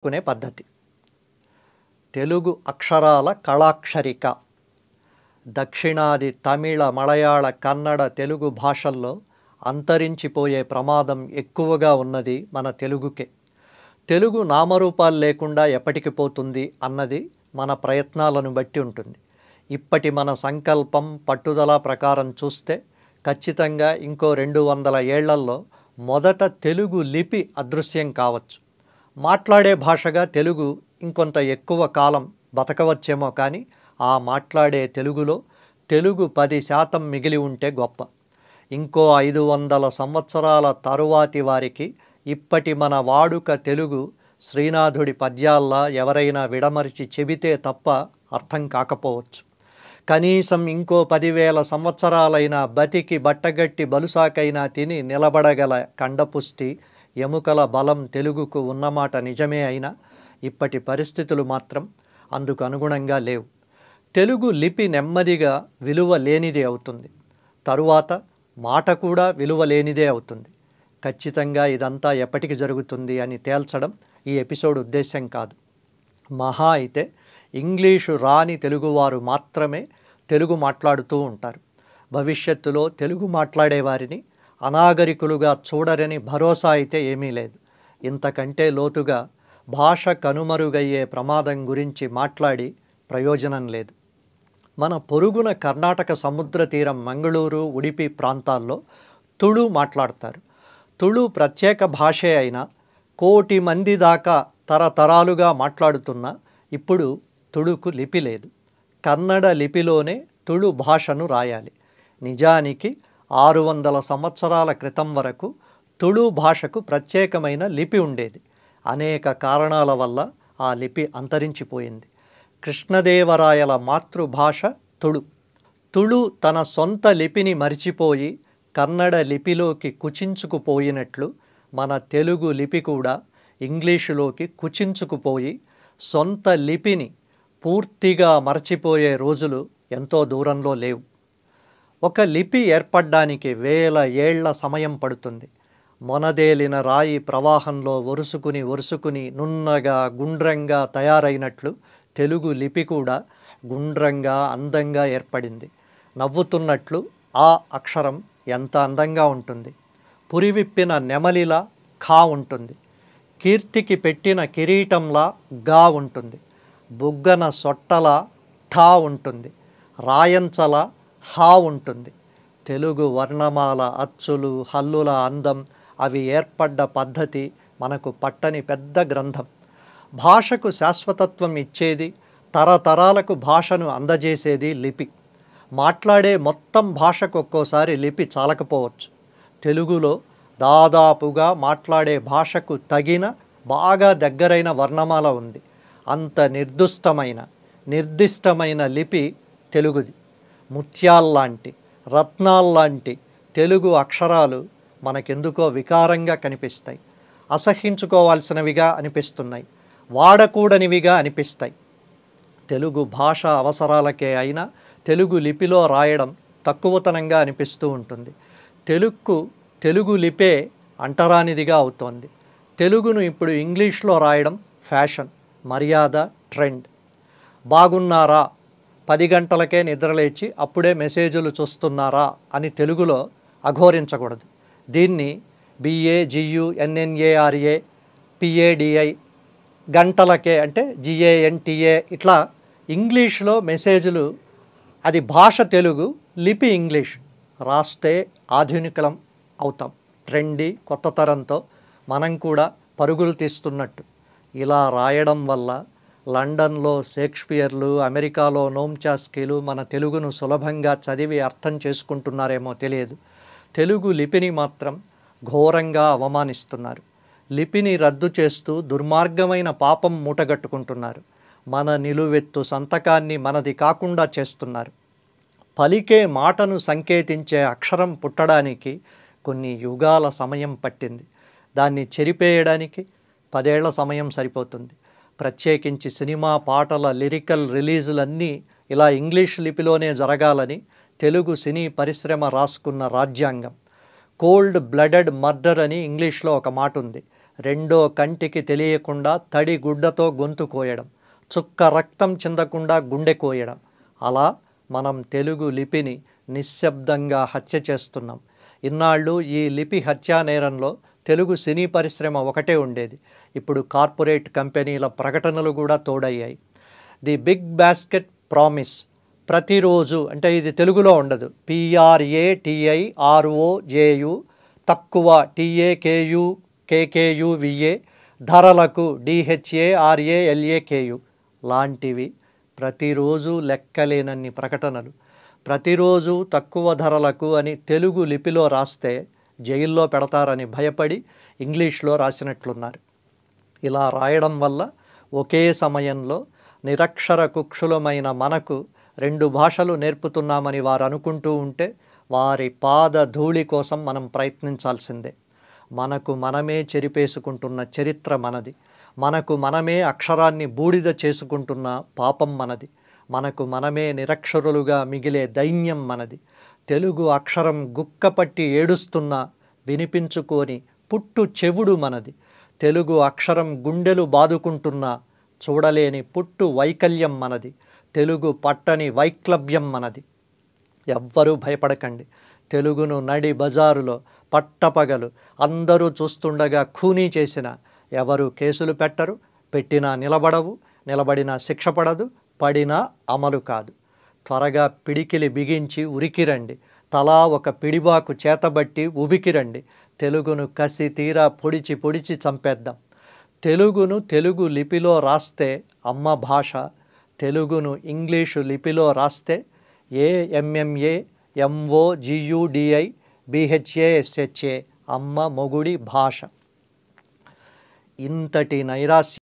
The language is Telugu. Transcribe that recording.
కొనే పద్ధతి. తెలుగు అక్షరాల కళాక్షరిక. దక్షిణాది తమిళ, మలయాళ, కన్నడ, తెలుగు భాషల్లో అంతరించిపోయే ప్రమాదం ఎక్కువగా ఉన్నది మన తెలుగుకే. తెలుగు నామరూపాలు లేకుండా ఎప్పటికి పోతుంది అన్నది మన ప్రయత్నాలను బట్టి ఉంటుంది. ఇప్పటి మన సంకల్పం, పట్టుదల ప్రకారం చూస్తే ఖచ్చితంగా ఇంకో 200 ఏళ్లలో మొదట తెలుగు లిపి అదృశ్యం కావచ్చు. మాట్లాడే భాషగా తెలుగు ఇంకొంత ఎక్కువ కాలం బతకవచ్చేమో, కానీ ఆ మాట్లాడే తెలుగులో తెలుగు 10% మిగిలి ఉంటే గొప్ప. ఇంకో 500 సంవత్సరాల తరువాతి వారికి ఇప్పటి మన వాడుక తెలుగు శ్రీనాథుడి పద్యాల్లా ఎవరైనా విడమరిచి చెబితే తప్ప అర్థం కాకపోవచ్చు. కనీసం ఇంకో 10,000 సంవత్సరాలైనా బతికి బట్టగట్టి బలుసాకైనా తిని నిలబడగల కండపుష్టి, ఎముకల బలం తెలుగుకు ఉన్నమాట నిజమే అయినా ఇప్పటి పరిస్థితులు మాత్రం అందుకు అనుగుణంగా లేవు. తెలుగు లిపి నెమ్మదిగా విలువ లేనిదే అవుతుంది. తరువాత మాట కూడా విలువ లేనిదే అవుతుంది. ఖచ్చితంగా ఇదంతా ఎప్పటికి జరుగుతుంది అని తేల్చడం ఈ ఎపిసోడ్ ఉద్దేశం కాదు. మహా అయితే ఇంగ్లీషు రాని తెలుగువారు మాత్రమే తెలుగు మాట్లాడుతూ ఉంటారు. భవిష్యత్తులో తెలుగు మాట్లాడే వారిని అనాగరికులుగా చూడరని భరోసా అయితే ఏమీ లేదు. ఇంతకంటే లోతుగా భాష కనుమరుగయ్యే ప్రమాదం గురించి మాట్లాడి ప్రయోజనం లేదు. మన పొరుగున కర్ణాటక సముద్ర తీరం మంగళూరు, ఉడిపి ప్రాంతాల్లో తుళు మాట్లాడతారు. తుళు ప్రత్యేక భాషే అయినా 1,000,000 మంది దాకా తరతరాలుగా మాట్లాడుతున్న ఇప్పుడు తుళుకు లిపి లేదు. కన్నడ లిపిలోనే తుళు భాషను రాయాలి. నిజానికి 600 సంవత్సరాల క్రితం వరకు తుళు భాషకు ప్రత్యేకమైన లిపి ఉండేది. అనేక కారణాల వల్ల ఆ లిపి అంతరించిపోయింది. కృష్ణదేవరాయల మాతృభాష తుళు. తుళు తన సొంత లిపిని మరిచిపోయి కన్నడ లిపిలోకి కుచించుకుపోయినట్లు మన తెలుగు లిపి కూడా ఇంగ్లీషులోకి కుచించుకుపోయి సొంత లిపిని పూర్తిగా మరచిపోయే రోజులు ఎంతో దూరంలో లేవు. ఒక లిపి ఏర్పడడానికి 1000 ఏళ్ల సమయం పడుతుంది. మొనదేలిన రాయి ప్రవాహంలో ఒరుసుకుని నున్నగా గుండ్రంగా తయారైనట్లు తెలుగు లిపి కూడా గుండ్రంగా అందంగా ఏర్పడింది. నవ్వుతున్నట్లు ఆ అక్షరం ఎంత అందంగా ఉంటుంది. పురివిప్పిన నెమలిలా ఖా ఉంటుంది. కీర్తికి పెట్టిన కిరీటంలా గా ఉంటుంది. బుగ్గన సొట్టలా ఠా ఉంటుంది. రాయంచల హా ఉంటుంది. తెలుగు వర్ణమాల అచ్చులు, హల్లుల అందం, అవి ఏర్పడ్డ పద్ధతి మనకు పట్టని పెద్ద గ్రంథం. భాషకు శాశ్వతత్వం ఇచ్చేది, తరతరాలకు భాషను అందజేసేది లిపి. మాట్లాడే మొత్తం భాషకు ఒక్కోసారి లిపి చాలకపోవచ్చు. తెలుగులో దాదాపుగా మాట్లాడే భాషకు తగిన బాగా దగ్గరైన వర్ణమాల ఉంది. అంత నిర్దిష్టమైన లిపి తెలుగుది. ముత్యాల్లాంటి, రత్నాల్లాంటి తెలుగు అక్షరాలు మనకెందుకో వికారంగా కనిపిస్తాయి. అసహ్యించుకోవాల్సినవిగా అనిపిస్తున్నాయి. వాడకూడనివిగా అనిపిస్తాయి. తెలుగు భాష అవసరాలకే అయినా తెలుగు లిపిలో రాయడం తక్కువతనంగా అనిపిస్తూ ఉంటుంది. తెలుగు లిపే అంటరానిదిగా అవుతోంది. తెలుగును ఇప్పుడు ఇంగ్లీష్లో రాయడం ఫ్యాషన్, మర్యాద, ట్రెండ్. బాగున్నారా, 10 గంటలకే నిద్రలేచి అప్పుడే మెసేజులు చూస్తున్నారా అని తెలుగులో అఘోరించకూడదు. దీన్ని BAGUNNARA PADI గంటలకే అంటే GANTA ఇట్లా ఇంగ్లీష్లో మెసేజ్లు. అది భాష తెలుగు, లిపి ఇంగ్లీష్. రాస్తే ఆధునికలం అవుతాం. ట్రెండీ కొత్త తరంతో మనం కూడా పరుగులు తీస్తున్నట్టు. ఇలా రాయడం వల్ల లండన్లో షేక్స్పియర్లు, అమెరికాలో నోమ్ చాస్కీలు మన తెలుగును సులభంగా చదివి అర్థం చేసుకుంటున్నారేమో తెలియదు. తెలుగు లిపిని మాత్రం ఘోరంగా అవమానిస్తున్నారు. లిపిని రద్దు చేస్తూ దుర్మార్గమైన పాపం మూటగట్టుకుంటున్నారు. మన నిలువెత్తు సంతకాన్ని మనది కాకుండా చేస్తున్నారు. పలికే మాటను సంకేతించే అక్షరం పుట్టడానికి కొన్ని యుగాల సమయం పట్టింది. దాన్ని చెరిపేయడానికి 10 ఏళ్ల సమయం సరిపోతుంది. ప్రత్యేకించి సినిమా పాటల లిరికల్ రిలీజులన్నీ ఇలా ఇంగ్లీష్ లిపిలోనే జరగాలని తెలుగు సినీ పరిశ్రమ రాసుకున్న రాజ్యాంగం. కోల్డ్ బ్లడెడ్ మర్డర్ అని ఇంగ్లీష్లో ఒక మాట ఉంది. రెండో కంటికి తెలియకుండా తడి గుడ్డతో గొంతు కోయడం, చుక్క రక్తం చిందకుండా గుండె కోయడం. అలా మనం తెలుగు లిపిని నిశ్శబ్దంగా హత్య చేస్తున్నాం. ఇన్నాళ్ళు ఈ లిపి హత్యా నేరంలో తెలుగు సినీ పరిశ్రమ ఒకటే ఉండేది. ఇప్పుడు కార్పొరేట్ కంపెనీల ప్రకటనలు కూడా తోడయ్యాయి. ది బిగ్ బాస్కెట్ ప్రామిస్, ప్రతిరోజు, అంటే ఇది తెలుగులో ఉండదు, PRATIROJU, తక్కువ TAKUKKUVA, ధరలకు DHARALAKU లాంటివి ప్రతిరోజు లెక్కలేనన్ని ప్రకటనలు. ప్రతిరోజు తక్కువ ధరలకు అని తెలుగు లిపిలో రాస్తే జైల్లో పెడతారని భయపడి ఇంగ్లీష్లో రాసినట్లున్నారు. ఇలా రాయడం వల్ల ఒకే సమయంలో నిరక్షర కుక్షులమైన మనకు 2 భాషలు నేర్పుతున్నామని వారు అనుకుంటూ ఉంటే వారి పాద ధూళి కోసం మనం ప్రయత్నించాల్సిందే. మనకు మనమే చెరిపేసుకుంటున్న చరిత్ర మనది. మనకు మనమే అక్షరాన్ని బూడిద చేసుకుంటున్న పాపం మనది. మనకు మనమే నిరక్షరులుగా మిగిలే దైన్యం మనది. తెలుగు అక్షరం గుక్కపట్టి ఏడుస్తున్నా వినిపించుకొని పుట్టు చెవుడు మనది. తెలుగు అక్షరం గుండెలు బాదుకుంటున్నా చూడలేని పుట్టు వైకల్యం మనది. తెలుగు పట్టని వైక్లభ్యం మనది. ఎవ్వరూ భయపడకండి. తెలుగును నడి బజారులో పట్టపగలు అందరూ చూస్తుండగా ఖూనీ చేసిన ఎవరు కేసులు పెట్టరు, పెట్టినా నిలబడవు, నిలబడినా శిక్ష పడదు, పడినా అమలు కాదు. త్వరగా పిడికిలి బిగించి ఉరికిరండి. తలా ఒక పిడిబాకు చేతబట్టి ఉబికిరండి. తెలుగును కసి తీరా పొడిచి పొడిచి చంపేద్దాం. తెలుగును తెలుగు లిపిలో రాస్తే అమ్మ భాష, తెలుగును ఇంగ్లీషు లిపిలో రాస్తే AMMAMOGUDIBHASHA అమ్మ మొగుడి భాష. ఇంతటి నైరాశ్యం